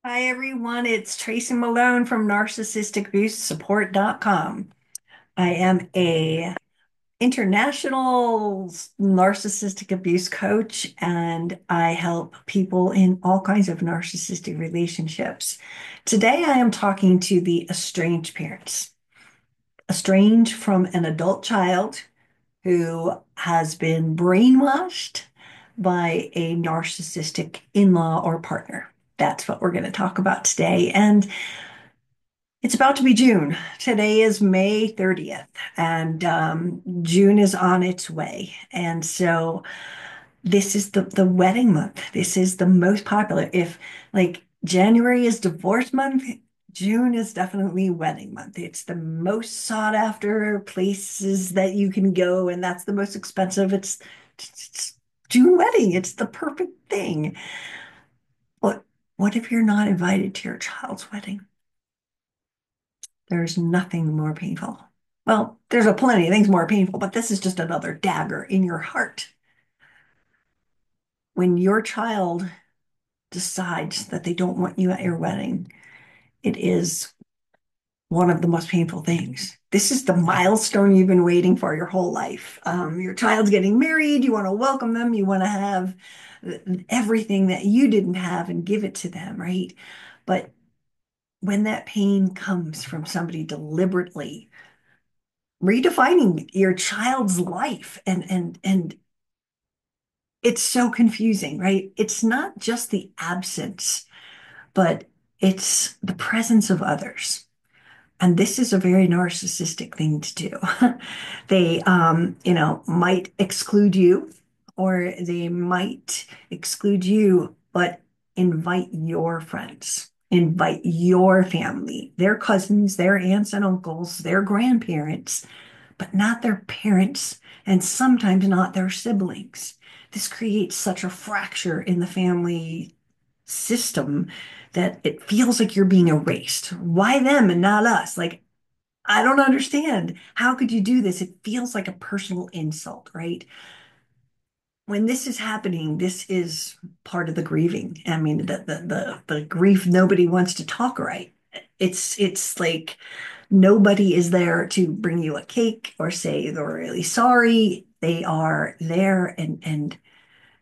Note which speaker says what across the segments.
Speaker 1: Hi everyone, it's Tracy Malone from narcissisticabuseupport.com. I am a international narcissistic abuse coach and I help people in all kinds of narcissistic relationships. Today I am talking to the estranged parents, estranged from an adult child who has been brainwashed by a narcissistic in-law or partner. That's what we're going to talk about today. And it's about to be June. Today is May 30th, and June is on its way. And so this is the wedding month. This is the most popular. If like January is divorce month, June is definitely wedding month. It's the most sought after places that you can go, and that's the most expensive. It's June wedding. It's the perfect thing. What what if you're not invited to your child's wedding? There's nothing more painful. Well, there's a plenty of things more painful, but this is just another dagger in your heart. When your child decides that they don't want you at your wedding, it is one of the most painful things. This is the milestone you've been waiting for your whole life. Your child's getting married, you want to welcome them, you want to have everything that you didn't have and give it to them, right? But when that pain comes from somebody deliberately redefining your child's life and it's so confusing, right? It's not just the absence, but it's the presence of others. And this is a very narcissistic thing to do. They might exclude you, or they might exclude you but invite your friends, invite your family, their cousins, their aunts and uncles, their grandparents, but not their parents, and sometimes not their siblings. This creates such a fracture in the family system that it feels like you're being erased. Why them and not us? Like, I don't understand. How could you do this? It feels like a personal insult, right? When this is happening, this is part of the grieving. I mean, the grief nobody wants to talk right. It's like nobody is there to bring you a cake or say they're really sorry. They are there and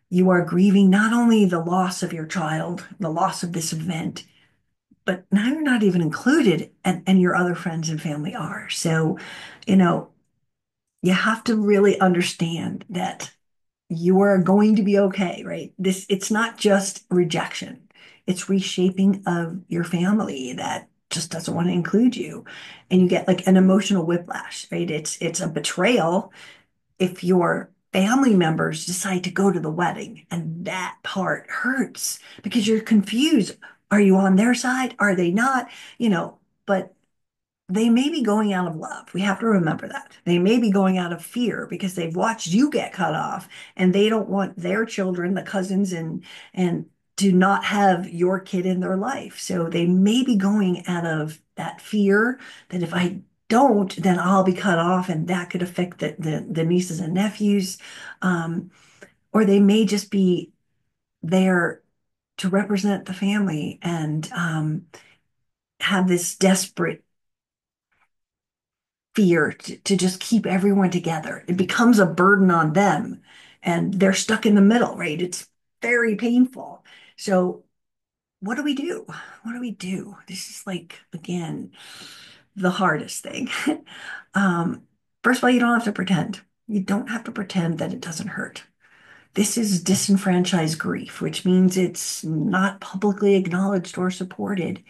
Speaker 1: you are grieving not only the loss of your child, the loss of this event, but now you're not even included and your other friends and family are. So, you know, you have to really understand that you are going to be okay, right? It's not just rejection. It's reshaping of your family that just doesn't want to include you. And you get like an emotional whiplash, right? It's a betrayal if your family members decide to go to the wedding, and that part hurts because you're confused. Are you on their side? Are they not? But they may be going out of love. We have to remember that. They may be going out of fear because they've watched you get cut off and they don't want their children, the cousins and to not have your kid in their life. So they may be going out of that fear that if I don't, then I'll be cut off and that could affect the nieces and nephews. Um, or they may just be there to represent the family and have this desperate fear to just keep everyone together. It becomes a burden on them and they're stuck in the middle, right? It's very painful. So, what do we do? What do we do? This is like, again, the hardest thing. um, First of all, you don't have to pretend. You don't have to pretend that it doesn't hurt. This is disenfranchised grief, which means it's not publicly acknowledged or supported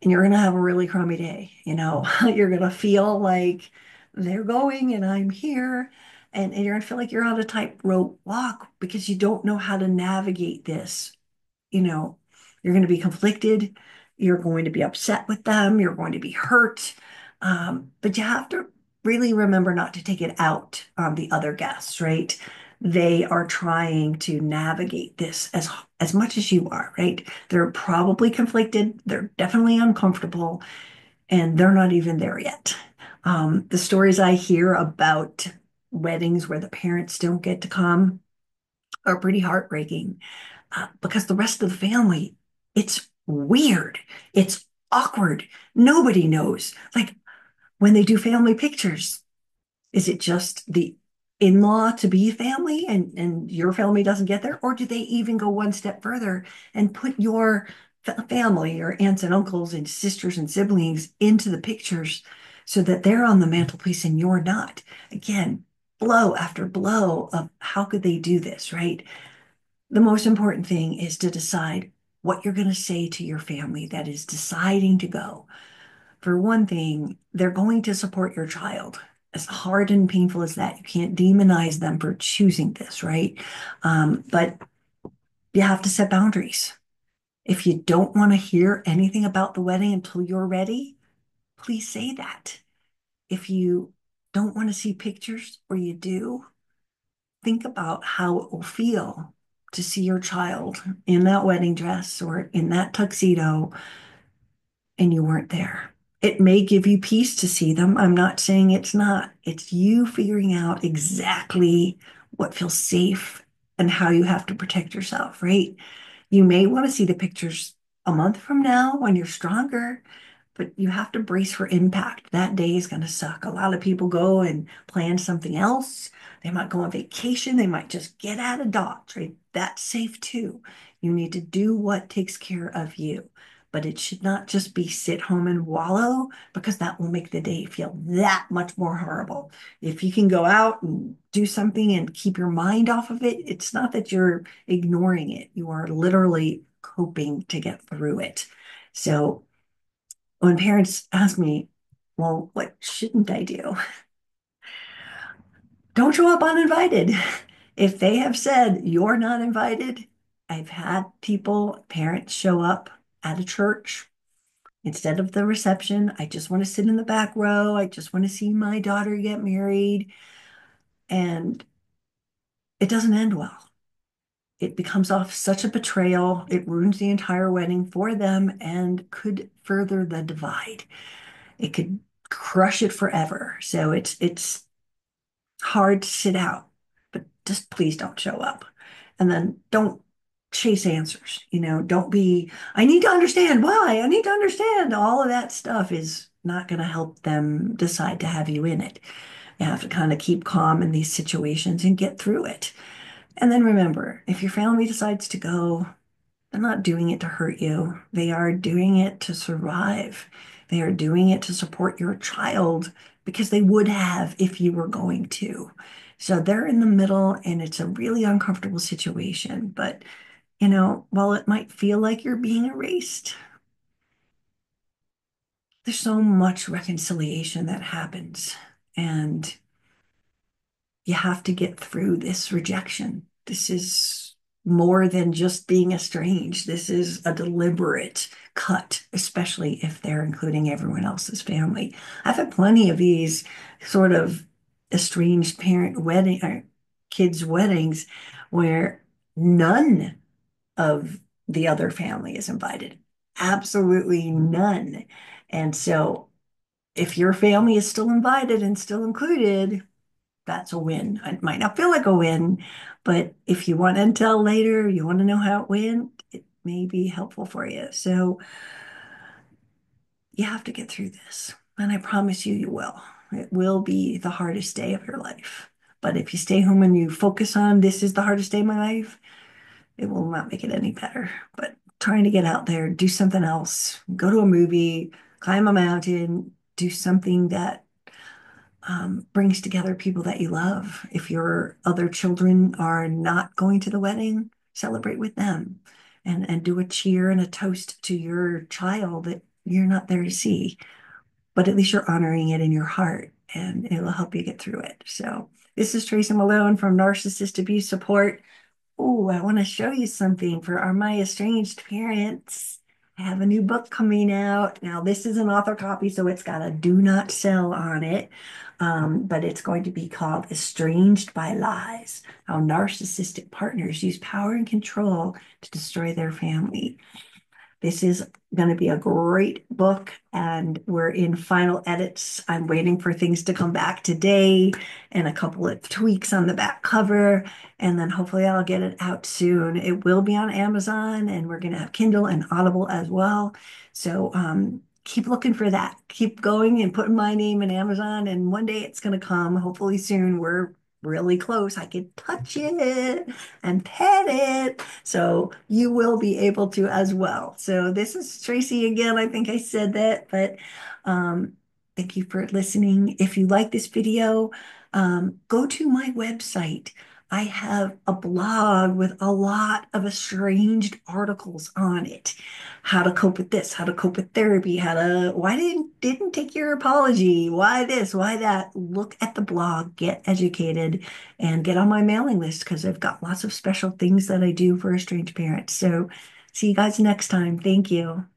Speaker 1: and you're going to have a really crummy day. You're going to feel like they're going and I'm here. And you're going to feel like you're on a tightrope walk because you don't know how to navigate this. You know, you're going to be conflicted. You're going to be upset with them. You're going to be hurt. But you have to really remember not to take it out on the other guests, right? They are trying to navigate this as much as you are, right? They're probably conflicted. They're definitely uncomfortable, and they're not even there yet. The stories I hear about weddings where the parents don't get to come are pretty heartbreaking because the rest of the family, it's weird. It's awkward. Nobody knows. Like when they do family pictures, is it just the in-law to be family and your family doesn't get there? Or do they even go one step further and put your family, your aunts and uncles and sisters and siblings into the pictures so that they're on the mantelpiece and you're not? Again, blow after blow of how could they do this, right? The most important thing is to decide what you're going to say to your family that is deciding to go. For one thing, they're going to support your child. As hard and painful as that, you can't demonize them for choosing this, right? But you have to set boundaries. If you don't want to hear anything about the wedding until you're ready, please say that. If you don't want to see pictures or you do, think about how it will feel to see your child in that wedding dress or in that tuxedo and you weren't there. It may give you peace to see them. I'm not saying it's not. It's you figuring out exactly what feels safe and how you have to protect yourself, right? You may want to see the pictures a month from now when you're stronger, but you have to brace for impact. That day is going to suck. A lot of people go and plan something else. They might go on vacation. They might just get out of Dodge, right? That's safe too. You need to do what takes care of you, but it should not just be sit home and wallow because that will make the day feel that much more horrible. If you can go out and do something and keep your mind off of it, it's not that you're ignoring it. You are literally coping to get through it. So when parents ask me, well, what shouldn't I do? Don't show up uninvited. If they have said you're not invited, I've had people, parents show up at a church instead of the reception. I just want to sit in the back row. I just want to see my daughter get married. And it doesn't end well. It becomes off such a betrayal. It ruins the entire wedding for them and could further the divide. It could crush it forever. So it's hard to sit out, but just please don't show up. And then don't chase answers. Don't be, I need to understand why. I need to understand. All of that stuff is not going to help them decide to have you in it. You have to kind of keep calm in these situations and get through it. And then remember, if your family decides to go, they're not doing it to hurt you. They are doing it to survive. They are doing it to support your child because they would have if you were going to. So they're in the middle and it's a really uncomfortable situation. But, while it might feel like you're being erased, there's so much reconciliation that happens. And you have to get through this rejection. This is more than just being estranged. This is a deliberate cut, especially if they're including everyone else's family. I've had plenty of these sort of estranged parent wedding or kids' weddings where none of the other family is invited. Absolutely none. And so if your family is still invited and still included, that's a win. It might not feel like a win, but if you want intel later, you want to know how it went, it may be helpful for you. So you have to get through this. And I promise you, you will. It will be the hardest day of your life. But if you stay home and you focus on this is the hardest day of my life, it will not make it any better. But trying to get out there, do something else, go to a movie, climb a mountain, do something that brings together people that you love. If your other children are not going to the wedding, celebrate with them and do a cheer and a toast to your child that you're not there to see, but at least you're honoring it in your heart and it will help you get through it. So this is Tracy Malone from Narcissist Abuse Support. Oh, I want to show you something for my estranged parents. I have a new book coming out. Now, this is an author copy, so it's got a do not sell on it. But it's going to be called Estranged by Lies, How Narcissistic Partners Use Power and Control to Destroy Their Family. This is going to be a great book, and we're in final edits. I'm waiting for things to come back today and a couple of tweaks on the back cover, and then hopefully I'll get it out soon. It will be on Amazon, and we're going to have Kindle and Audible as well. So keep looking for that. Keep going and putting my name in Amazon, and one day it's going to come, hopefully soon. We're really close. I can touch it and pet it. So you will be able to as well. So this is Tracy again. I think I said that, but um, thank you for listening. If you like this video, go to my website. I have a blog with a lot of estranged articles on it. How to cope with this, how to cope with therapy, why didn't take your apology, why this, why that. Look at the blog, get educated, and get on my mailing list because I've got lots of special things that I do for estranged parents. So see you guys next time. Thank you.